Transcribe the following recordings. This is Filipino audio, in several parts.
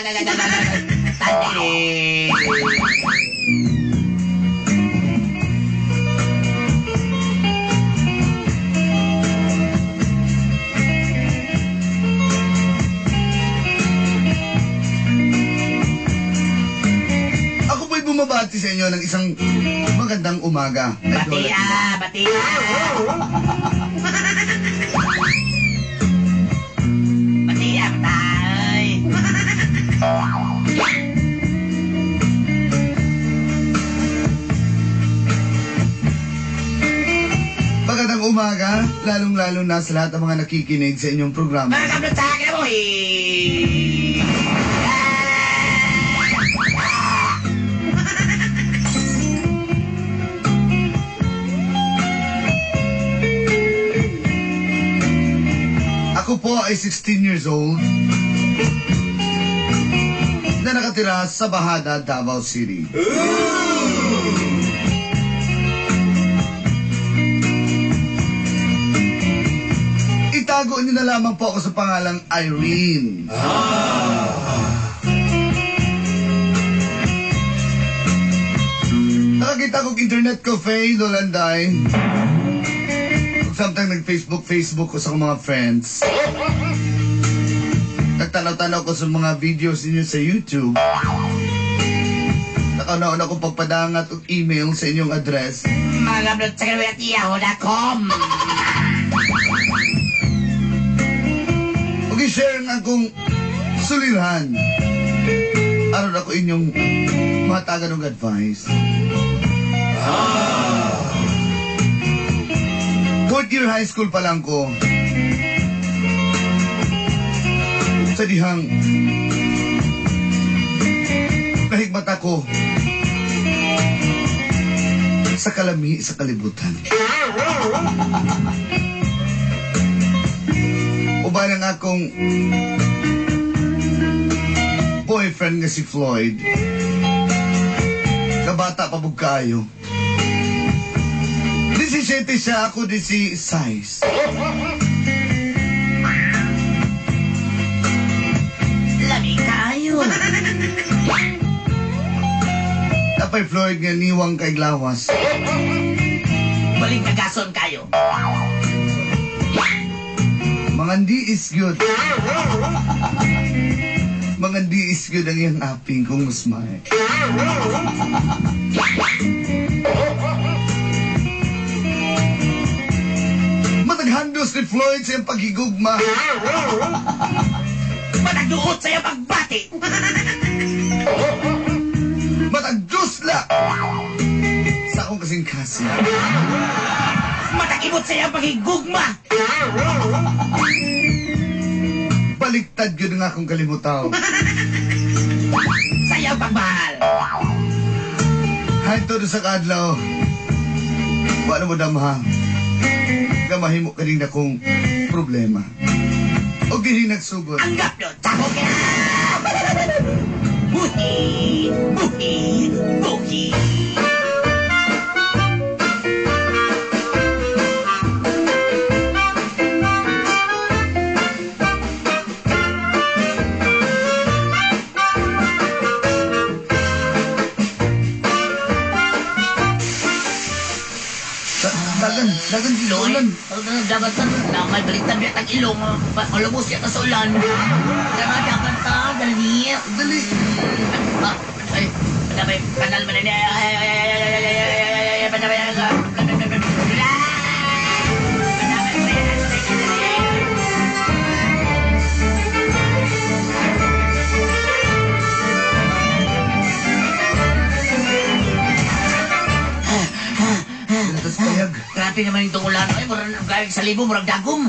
Tadi. Ako po'y bumabati sa inyo ng isang magandang umaga. Batia, batia. Batia, tay. Magandang umaga, lalong-lalo na sa lahat ng mga nakikinig sa inyong programa. Mga kablot sa akin mo, Ako po ay 16 years old na nakatira sa Bahada, Davao City. Itago niyo na lamang po ako sa pangalang Irene. Nakakita kong internet cafe, Lolanday. Sometimes nag-Facebook ko sa mga friends. Nagtanaw-tanaw ko sa mga videos ninyo sa YouTube. Nakauna-una ko pagpadangat o email sa inyong address. mga kablot sa akin at yahoo.com. Mag-share nga akong sulirahan. Aron ako inyong matagan ng advice. Fourth year high school pa lang ko. Sa dihang nahigmat ako sa kalami sa kalibutan. Uba ng akong boyfriend nga si Floyd. Kabata pa kayo. 17 siya, ako 16. Lami kayo. Tapay Floyd nga niwang kay Glawas. Balik na gason kayo. Mangandi is good. Mangandi is good ang iyang aping kung musmay. Mataghandos ni Floyd sa iyang paghigugma. Matagduot sa'yo pagbati. Matagdusla sa akong kasing kasi. Matagibot sa'yo paghigugma. Baliktad yun nga akong kalimutaw. Sa'yo pagmahal. Hay todo sa kadlaw. Paano mo damha? Gamahimo ka rin akong problema. O gini nagsugot. Ang gaplot sa hoka. Buhi, buhi, buhi. Dagan di Loy, ulan. dagat ka na may balitan biya tag ilong. Malubos siya ka sa ulan. Dagat ta, dali. Dali. Ay, padabay, kanal man na. Padabay ka. Lantas payag. Grabe naman yung ulan. Ay, murang galing sa libo, murang dagom.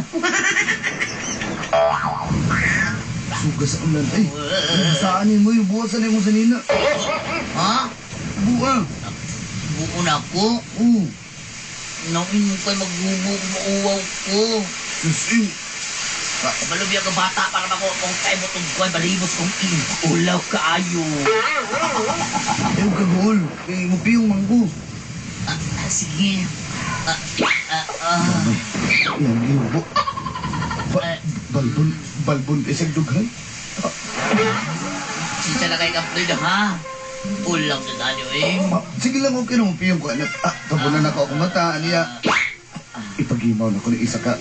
Suga sa ulan. Ay, saanin mo yung buwasan mo sa nina. Ha? Buwa. Buo na ako. Oo. Nauin mo kayo magbubuk, mauwaw ko. Susin. Kabalubya ka bata para mako kung kayo mo itong buhay, balibos kong ulaw kaayo. Ayaw ka, Gol. Eh, mupiyong manggo. Sige. Yan, libo. Balbon isang dughan. pasensya na kay Floyd, ha? Ulang na tayo, eh. Sige lang, okay na mo piyong ko. Tabunan ako akong mata. Niya, ipagimaw na ko ng isa ka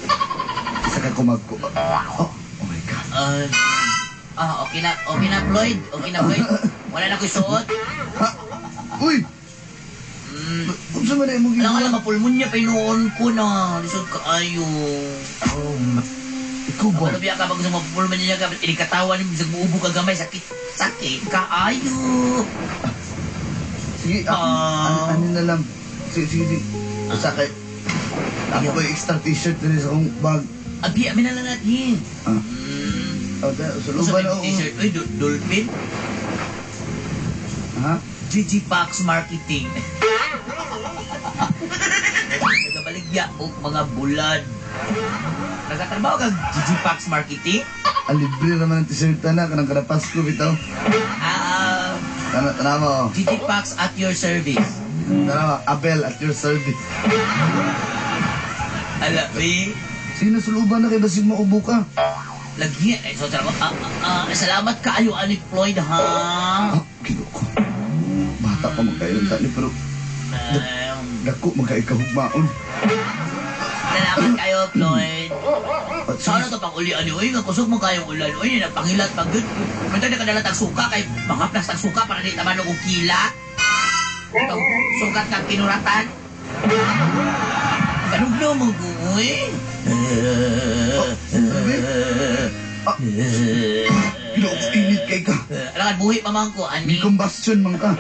kumagko. Oh my God. Okay na, Floyd. Okay na, Floyd. Wala na ko'y suot. Ha? Uy! Kung sa manay mong Alam ka ginawa? na, mapulmonya pa inoon ko na. Lisod ka ayo. Ikaw ba? Ano biya ka pag gusto mapulmonya niya ka, inikatawa ni bisag muubo ka gamay, sakit ka ayo. Sige, ano na lang. Sige. Sakay. Ako ba yung extra t-shirt na rin sa akong bag? Abi, amin na lang natin. Sa Usa luban na ako. t-shirt, uy, Dolphin. Ha? GG Pax Marketing. Nagabaligya o mga bulad. Nagkatrabaho ka GG Pax Marketing? Libre naman ang t-shirt na. Kanang kada Pasko bitaw. Tana mo. GG Pax at your service. Tana mo. Abel at your service. Ala, uy. Sino sa luban na kay basig maubo ka? Lagi, so salamat ka ayo ani Floyd, ha? Kinuko. Bata pa magkailan tali pero dako magkaikahugmaon. Salamat kayo, Floyd. At Sana to pang uli ani, uy, nga kusog mo kayong ulan, uy, napangilat pag good. Manta na kadala tag suka kay mahaplas tag suka para di taman og kilat. Sukat kang kinuratan. Kanugno mo, uy. Kinuko init kay ka. Alangan buhi pa man ko, May ani. combustion man ka.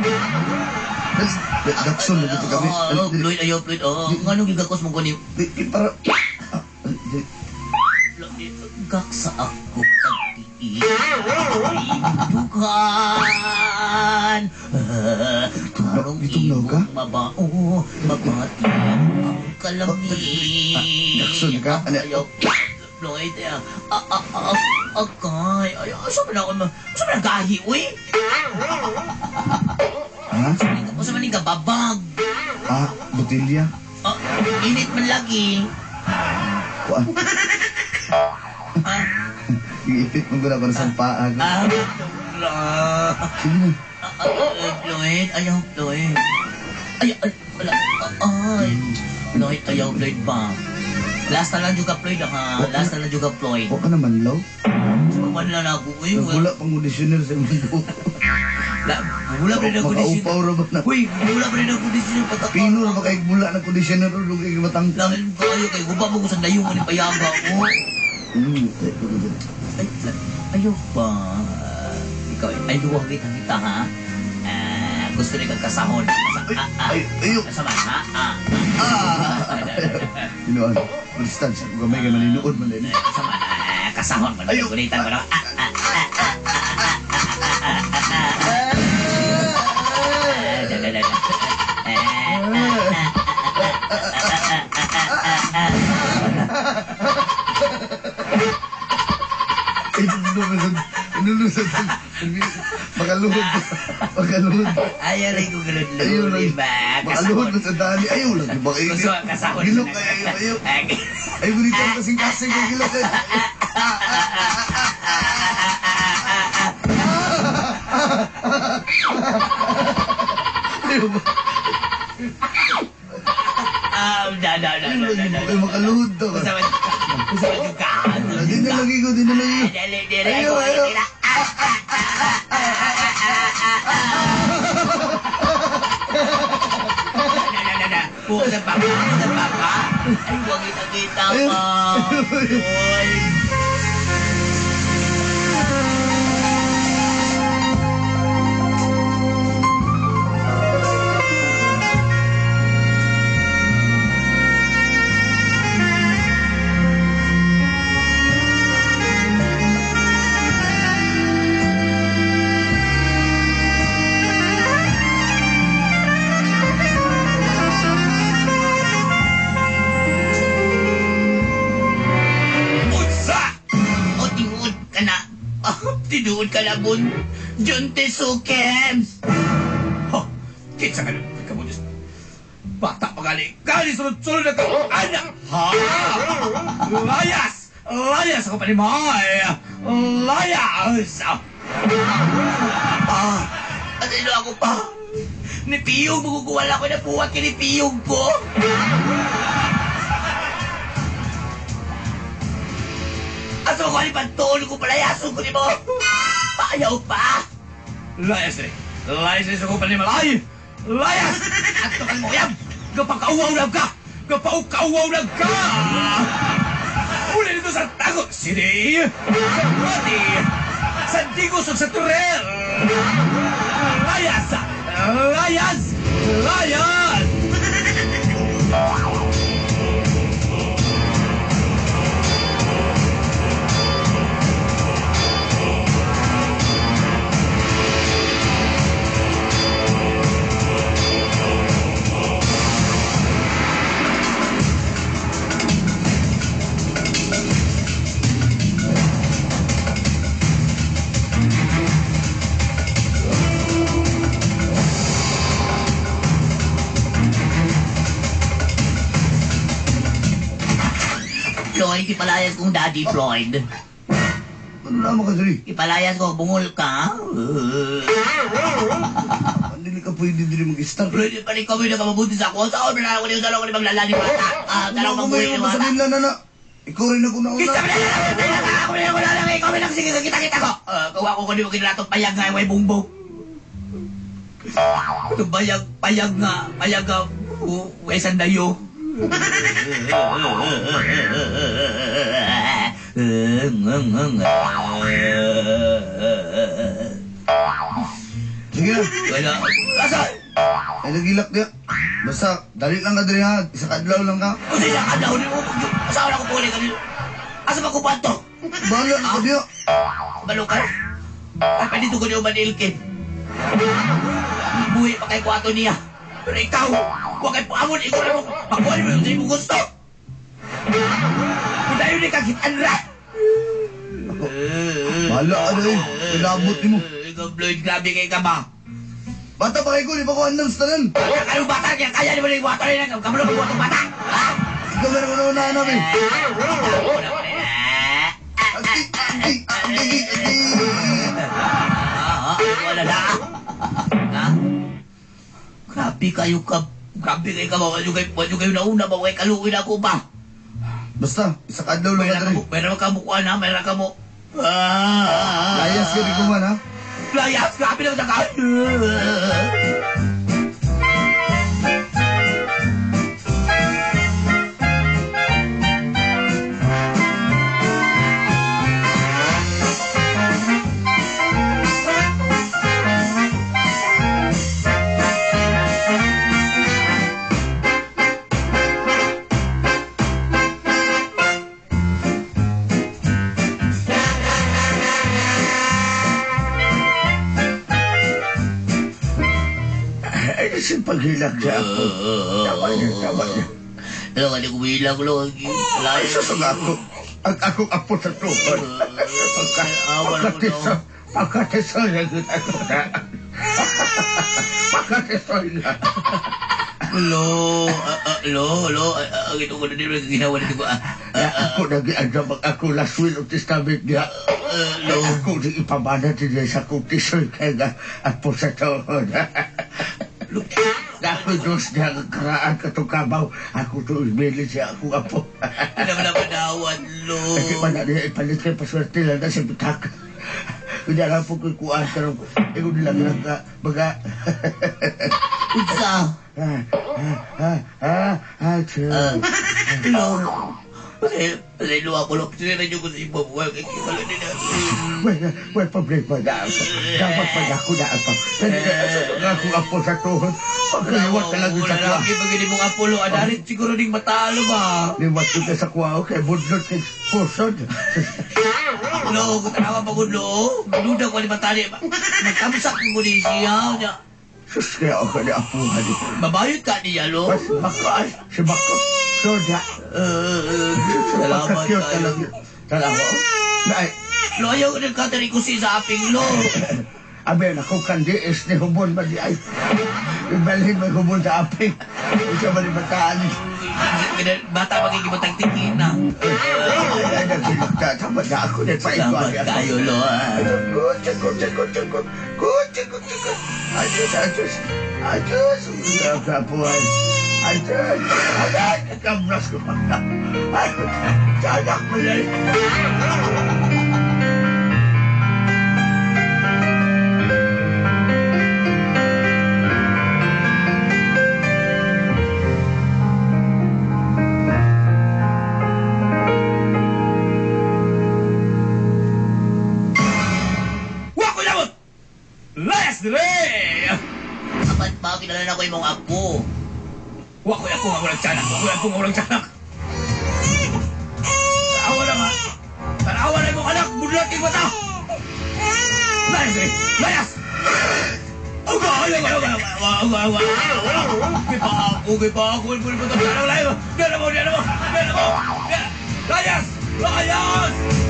Dakson na dito kami. Floyd, ayo, Floyd, ngano gigakos mo ko ni Para... Gak sa ako pagtiis Dukan Parang Itong ka? ibong mabao Mabati ang kalamig Dakson ka? Ayaw Floyd Agay Asa ba na ako Asa ba na gahi uy Ha? Asa ba ni babag Botilya? Init man lagi Kuan? Iipit mo gula para sa paa. Sige na. Floyd, ayaw, Floyd. Wala. Floyd, ayaw, Floyd ba? Last na lang juga, Floyd, ha? Last na lang juga, Floyd. Huwag ka naman, law. Kuman lang ako, uy. Nagula pang auditioner sa mundo. Wala pa rin ang kondisyon. Makaupaw ra ba na? Uy, wala pa rin ang kondisyon. Pino ra ba kay gula ng conditioner o kay matangkang? Langin ko kayo, kay guba mo ko sa dayong ni payaga ko. Ayaw pa. Ikaw, ayuwag kita, ha? Gusto rin kang kasahon. Ayok. Kasama, ha? Pinuan. Kristan, sa gamay kay maninood man din. Kasama, kasahon. Ayaw. Kulitan ko na. Inulusad. Makaluhod. Ayaw lang ko Ayaw galod-lod, lang. diba? Makaluhod na sa dali. Ayaw lang. Diba kayo? Gusto, kasahon. Gilok kayo. Ayaw. Ayaw gunito ang kasing-kasing kong gilok kayo. Ayaw ba? Ayaw Ayaw kayo makaluhod to. Gusto yung kaan. Di na lagi ko. Ayaw. Bukas ng papa. Ay, huwag kita pa. Oy. Tinuod ka labon. John Tesukems. Kitsa ka na. Kamunis. Bata pa gali. Gali sunod-sunod na ka. Anak. Layas. Layas ako pa ni May. Layas. At ino ako pa. Ni Piyong, maguguwala ko na buwat ka ni Piyong ko. Aso ko ni pantulog ko palayaso ko ni mo. Payaw pa. Layas rin. Layas rin sa ko pa ni Malay. Layas! At tukal mo yan. Kapag-kauwaw lang ka. Kapag-kauwaw lang ka. Uli nito sa Tago City. Sa Guati. Sa Digos o sa Turel. Layas! Layas! Layas! Floyd, ipalayas kong Daddy Floyd. Ano naman ka, Dre? Ipalayas ko, bungol ka. Hindi ka pwede din mag-start. Floyd, pa rin kami nakamabuti sa ako. Saan na ako yung dalawa ko ni maglalani bata? Dalawa kang buhay ni Sa bata. nila, nana. Ikaw rin ako nauna. Kita mo na lang! Ako na lang! Ikaw na lang! Sige, kita ko! Kawa ko kung di mo kinilatong payag nga, may bumbong. Ito payag nga, may sandayo. Sige na. Wala. Asa? Ay, nagilak niya. Basta, dali lang ka, Dre, ha? Isa kadlaw lang ka. Kasi siya kadlaw ni mo. Asawa na ko puli kanino. Asa ba ko ba ito? Bahala ka niya. Balo ka? Ay, panito ko niyo manilkin. Buhay pa kay kwato niya. Pero ikaw, huwag kay puamon. Ikaw na mo. Pagkuhan mo yung sa'yo mo gusto. Kung tayo ni kagitan ra. Bahala ka, Dre. Ilabot ni mo. Ikaw, Floyd, grabe kay ka ba? Bata pa kayo ko, di ba ko andang stanan? Bata ka ng bata, kaya di mo na yung water na. Kamalo ng buwatong bata. Ha? Ikaw na naman naunahan namin. Wala na. Ha? Grabe kayo ka. Grabe kayo ka. Wala kayo nauna ba? Huwag kaluin ako ba? Basta, isa kadlaw lang ka, Dre. Mayroon ka mukha na. Mayroon ka mo. Layas ka rin kuman, ha? Layas. Grabe lang ka. Ay, paghilag siya ako. Tama niya. Ano ka, di kumilang lo. Ay, Layas. susog ako. Ang akong apo sa tukod. Pagkatisoy na kita ko na. Pagkatisoy na. Lo. Ang ito ko na din ang ginawa na ko. Ako nag-iadam ako last will of testament niya. Ako di ipamana niya sa kutisoy kaya nga apo sa tuhod. Ako Diyos niya ang karaan katukabaw. Ako to ibili siya ako apo. Ano mo na panawad, lo. Kasi man na niya ipalit kayo paswerte lang na sa bitak. Kaya lang po kukuhaan ka rin. Ikaw nilang ka baga. Unsa? Lo. Kasi luwa ko lo. Sinira niyo ko sa iba. Huwag kikalo nila. May problema na ako. Dapat pa na ako na ako. Ako apo sa tuhod. Pagkaliwat ka lang sa kuwa. Lalaki pag hindi mong apulo. Adalit siguro ding matalo ba? Liwat ka sa kuwa. Okay, budlot kay pusod. Lo, kung tanawa pa ko, lo. Duda ko ni matali. Magkamusak ko ni siya. Sus, kaya ako na apuhan ito. Mabayot ka niya, lo. Mas bako, si bako. Soda. Salamat Pagka-cute kayo. talaga. Talaga. Nay, Lo, ayaw ko ng katari ko si sa aping, lo. Abi, ako kandiis ni hubon ba di ay. Ibalhin mo yung hubon sa aping. Isa ba ni bataan? Bata magigibutang tingin na. Ay, nagtatama na ako na Salamat kayo, Lord. Good. Ayos. Ang kapuan. Ayos. Kabras ko pa. Sadak mo yan. Wa ko labot! Layas dire! Apat pa, kilala na ko yung mga apo. Wa ko ako nga walang tiyanak. Wa ko ako nga walang tiyanak. Tanawa na nga. Tanawa na yung anak. Bulat yung mata. Layas dire! Layas! Uga! Gipa ako. Diyan mo! Layas! Layas!